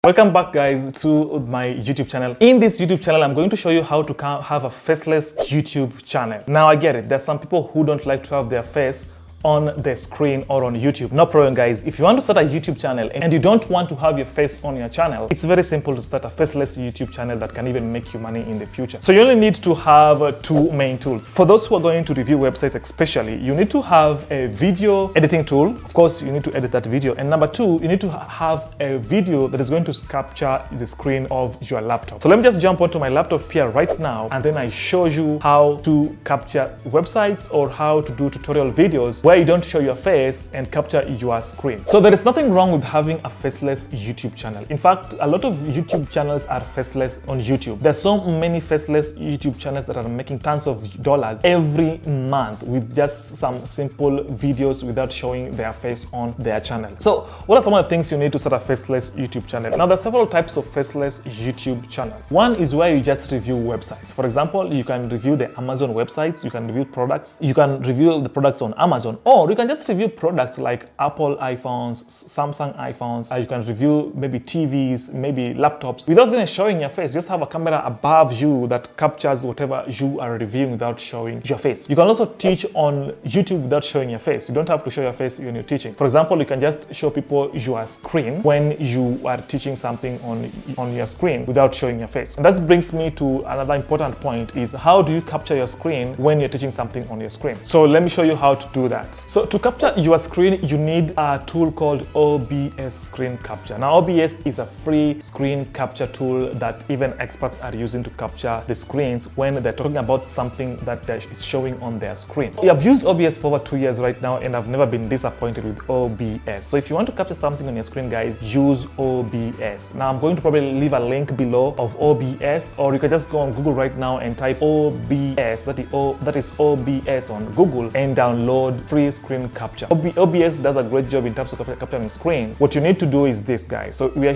Welcome back guys to my YouTube channel. In this YouTube channel, I'm going to show you how to have a faceless YouTube channel. Now I get it, there's some people who don't like to have their face on the screen or on YouTube. No problem guys, if you want to start a YouTube channel and you don't want to have your face on your channel, it's very simple to start a faceless YouTube channel that can even make you money in the future. So you only need to have two main tools. For those who are going to review websites especially, you need to have a video editing tool. Of course, you need to edit that video. And number two, you need to have a video that is going to capture the screen of your laptop. So let me just jump onto my laptop here right now, and then I show you how to capture websites or how to do tutorial videos where you don't show your face and capture your screen. So there is nothing wrong with having a faceless YouTube channel. In fact, a lot of YouTube channels are faceless on YouTube. There's so many faceless YouTube channels that are making tons of dollars every month with just some simple videos without showing their face on their channel. So what are some of the things you need to start a faceless YouTube channel? Now there's several types of faceless YouTube channels. One is where you just review websites. For example, you can review the Amazon websites, you can review products, you can review the products on Amazon, or you can just review products like Apple iPhones, Samsung iPhones. You can review maybe TVs, maybe laptops without even showing your face. Just have a camera above you that captures whatever you are reviewing without showing your face. You can also teach on YouTube without showing your face. You don't have to show your face when you're teaching. For example, you can just show people your screen when you are teaching something on your screen without showing your face. And that brings me to another important point, is how do you capture your screen when you're teaching something on your screen? So let me show you how to do that. So to capture your screen, you need a tool called OBS Screen Capture. Now OBS is a free screen capture tool that even experts are using to capture the screens when they're talking about something that is showing on their screen. We have used OBS for over 2 years right now, and I've never been disappointed with OBS. So if you want to capture something on your screen, guys, use OBS. Now I'm going to probably leave a link below of OBS, or you can just go on Google right now and type OBS, that is OBS on Google, and download free screen capture. OBS does a great job in terms of capturing screen. What you need to do is this, guys. So we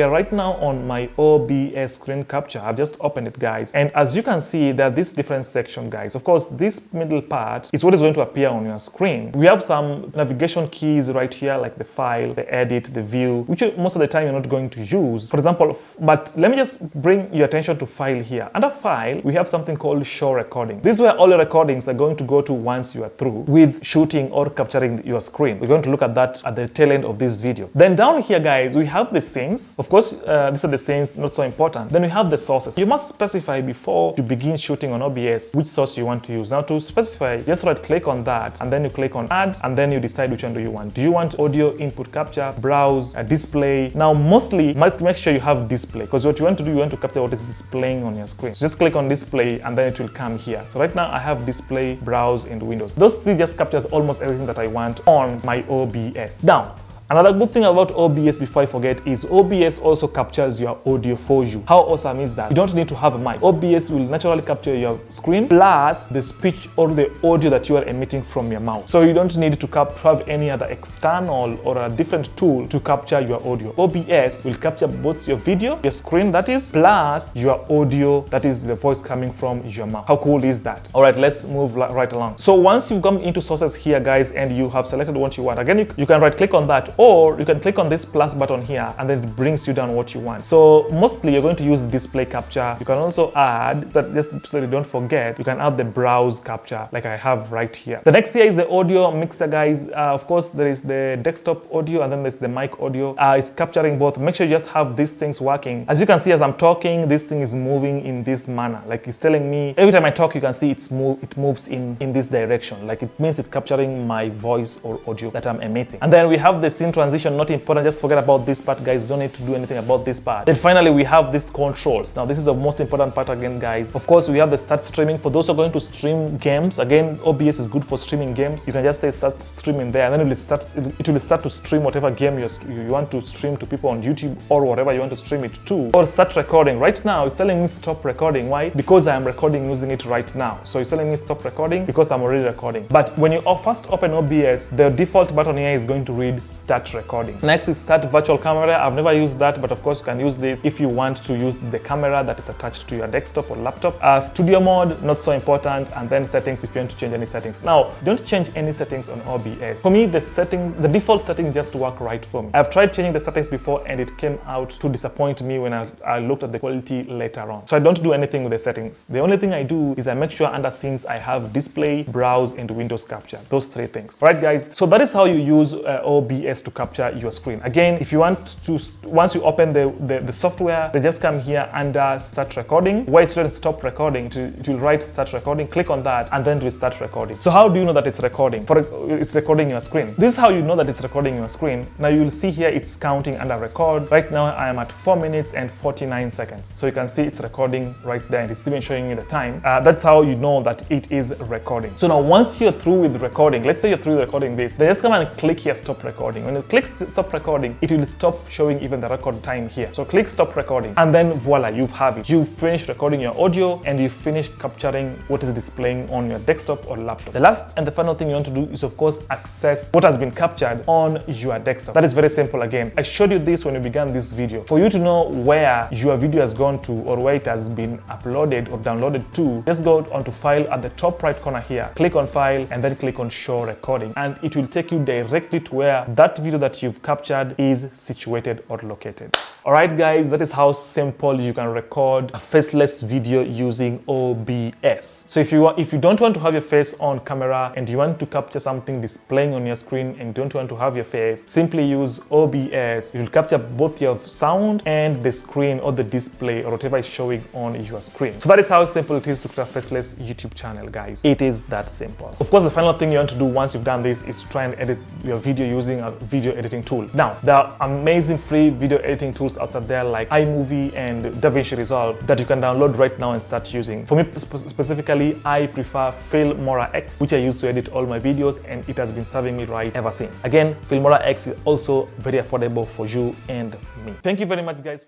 are right now on my OBS screen capture. I've just opened it, guys, and as you can see, there are these different sections, guys. Of course, this middle part is what is going to appear on your screen. We have some navigation keys right here, like the file, the edit, the view, which most of the time you're not going to use, for example. But let me just bring your attention to file here. Under file, we have something called show recording. This is where all your recordings are going to go to once you are through with shooting or capturing your screen. We're going to look at that at the tail end of this video. Then down here, guys, we have the scenes. Of course, these are the scenes, not so important. Then we have the sources. You must specify before you begin shooting on OBS which source you want to use. Now to specify, just right click on that, and then you click on add, and then you decide which one do you want. Do you want audio input capture, browse, display? Now mostly make sure you have display, because what you want to do, you want to capture what is displaying on your screen. So just click on display, and then it will come here. So right now I have display, browse, and windows. Those three just captures almost everything that I want on my OBS. Now, another good thing about OBS, before I forget, is OBS also captures your audio for you. How awesome is that? You don't need to have a mic. OBS will naturally capture your screen plus the speech or the audio that you are emitting from your mouth. So you don't need to have any other external or a different tool to capture your audio. OBS will capture both your video, your screen that is, plus your audio, that is the voice coming from your mouth. How cool is that? All right, let's move right along. So once you've come into sources here, guys, and you have selected what you want, again, you can right click on that, or you can click on this plus button here, and then it brings you down what you want. So mostly you're going to use display capture. You can also add that, just so you don't forget, you can add the browse capture like I have right here. The next here is the audio mixer, guys. Of course, there is the desktop audio, and then there's the mic audio. It's capturing both. Make sure you just have these things working. As you can see, as I'm talking, this thing is moving in this manner. Like it's telling me every time I talk, you can see it moves in this direction. Like it means it's capturing my voice or audio that I'm emitting. And then we have the scene transition, not important, just forget about this part, guys. Don't need to do anything about this part. Then finally we have these controls. Now this is the most important part again, guys. Of course, we have the start streaming. For those who are going to stream games, again, OBS is good for streaming games. You can just say start streaming there, and then it will start to stream whatever game you want to stream to people on YouTube or whatever you want to stream it to. Or start recording. Right now it's telling me stop recording. Why? Because I am recording using it right now. So it's telling me stop recording because I'm already recording. But when you first open OBS, the default button here is going to read start start recording. Next is start virtual camera. I've never used that, but of course you can use this if you want to use the camera that is attached to your desktop or laptop. Studio mode, not so important, and then settings if you want to change any settings. Now, don't change any settings on OBS. For me, the default settings just work right for me. I've tried changing the settings before and it came out to disappoint me when I looked at the quality later on. So I don't do anything with the settings. The only thing I do is I make sure under scenes I have display, browse, and Windows capture. Those three things. All right, guys? So that is how you use OBS to capture your screen. Again, if you want to, once you open the software, they just come here under start recording. Where it shouldn't stop recording, it will write start recording. Click on that and then it will start recording. So how do you know that it's recording? It's recording your screen. This is how you know that it's recording your screen. Now you will see here it's counting under record. Right now I am at 4 minutes and 49 seconds. So you can see it's recording right there and it's even showing you the time. That's how you know that it is recording. So now once you're through with recording, let's say you're through recording this, then just come and click here stop recording. When you click stop recording, it will stop showing even the record time here. So click stop recording and then voila, you have it. You've finished recording your audio and you've finished capturing what is displaying on your desktop or laptop. The last and the final thing you want to do is of course access what has been captured on your desktop. That is very simple. Again, I showed you this when we began this video. For you to know where your video has gone to or where it has been uploaded or downloaded to, just go onto file at the top right corner here, click on file and then click on show recording, and it will take you directly to where that video that you've captured is situated or located. All right, guys, that is how simple you can record a faceless video using OBS. So if you don't want to have your face on camera and you want to capture something displaying on your screen and don't want to have your face, simply use OBS. It will capture both your sound and the screen or the display or whatever is showing on your screen. So that is how simple it is to create a faceless YouTube channel, guys. It is that simple. Of course, the final thing you want to do once you've done this is to try and edit your video using a video editing tool. Now, there are amazing free video editing tools outside there like iMovie and DaVinci Resolve that you can download right now and start using. For me specifically, I prefer Filmora X, which I use to edit all my videos, and it has been serving me right ever since. Again, Filmora X is also very affordable for you and me. Thank you very much, guys.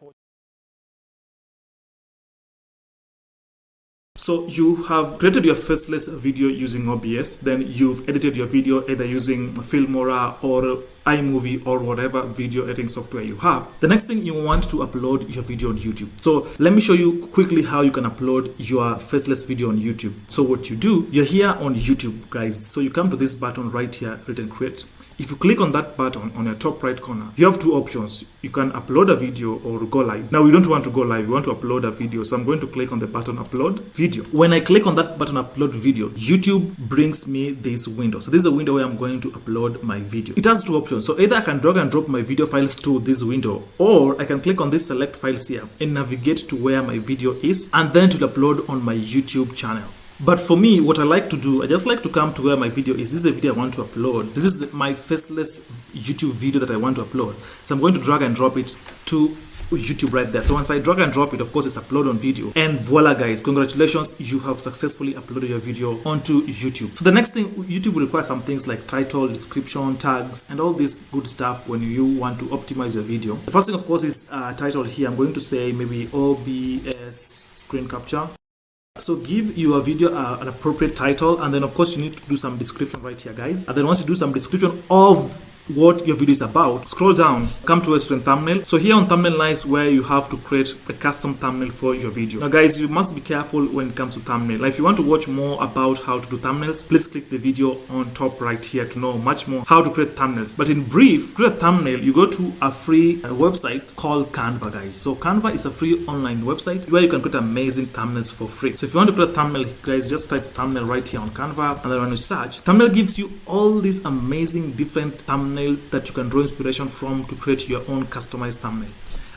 So you have created your faceless video using OBS, then you've edited your video either using Filmora or iMovie or whatever video editing software you have. The next thing, you want to upload your video on YouTube. So let me show you quickly how you can upload your faceless video on YouTube. So what you do, you're here on YouTube, guys. So you come to this button right here, written create. If you click on that button on your top right corner, you have two options. You can upload a video or go live. Now we don't want to go live, we want to upload a video. So I'm going to click on the button upload video. When I click on that button upload video, YouTube brings me this window. So this is a window where I'm going to upload my video. It has two options. So either I can drag and drop my video files to this window, or I can click on this select files here and navigate to where my video is, and then to upload on my YouTube channel. But for me, what I like to do, I just like to come to where my video is. This is the video I want to upload. This is my faceless YouTube video that I want to upload. So I'm going to drag and drop it to YouTube right there. So once I drag and drop it, of course, it's upload on video. And voila, guys, congratulations, you have successfully uploaded your video onto YouTube. So the next thing, YouTube will require some things like title, description, tags, and all this good stuff when you want to optimize your video. The first thing, of course, is title here. I'm going to say maybe OBS screen capture. So give your video an appropriate title, and then of course you need to do some description right here, guys. And then once you do some description of what your video is about, scroll down, come to a student thumbnail. So here on thumbnail is where you have to create a custom thumbnail for your video. Now guys, you must be careful when it comes to thumbnail. Like if you want to watch more about how to do thumbnails, please click the video on top right here to know much more how to create thumbnails. But in brief, to create a thumbnail, you go to a free website called Canva, guys. So Canva is a free online website where you can create amazing thumbnails for free. So if you want to create a thumbnail, guys, just type thumbnail right here on Canva, and then when you search, thumbnail gives you all these amazing different thumbnails that you can draw inspiration from to create your own customized thumbnail.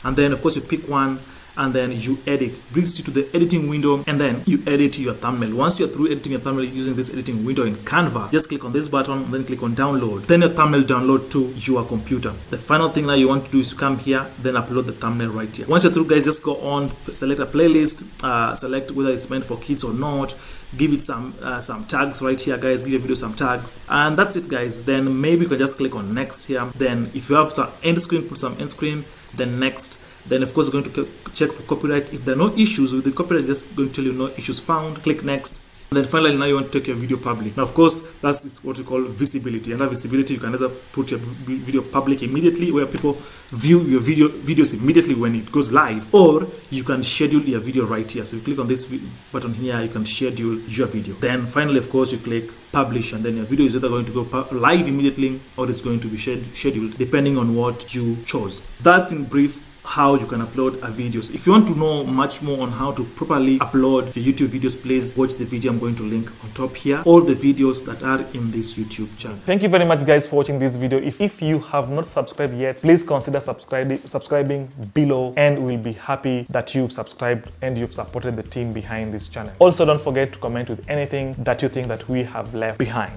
And then of course you pick one and then you edit. Brings you to the editing window, and then you edit your thumbnail. Once you're through editing your thumbnail using this editing window in Canva, just click on this button and then click on download. Then your thumbnail download to your computer. The final thing now you want to do is to come here, then upload the thumbnail right here. Once you're through, guys, just go on, select a playlist, select whether it's meant for kids or not. Give it some tags right here, guys. Give your video some tags, and that's it, guys. Then maybe you can just click on next here. Then if you have some end screen, put some end screen, then next. Then of course you're going to check for copyright. If there are no issues with the copyright, just going to tell you no issues found. Click next, And then finally, now you want to take your video public. Now, of course, that's what we call visibility. And that visibility, you can either put your video public immediately, where people view your videos immediately when it goes live, or you can schedule your video right here. So you click on this button here, you can schedule your video. Then finally, of course, you click publish, and then your video is either going to go live immediately or it's going to be scheduled depending on what you chose. That's in brief how you can upload a video. So if you want to know much more on how to properly upload your YouTube videos, please watch the video I'm going to link on top here, or the videos that are in this YouTube channel. Thank you very much, guys, for watching this video. If you have not subscribed yet, please consider subscribing below, and we'll be happy that you've subscribed and you've supported the team behind this channel. Also, don't forget to comment with anything that you think that we have left behind.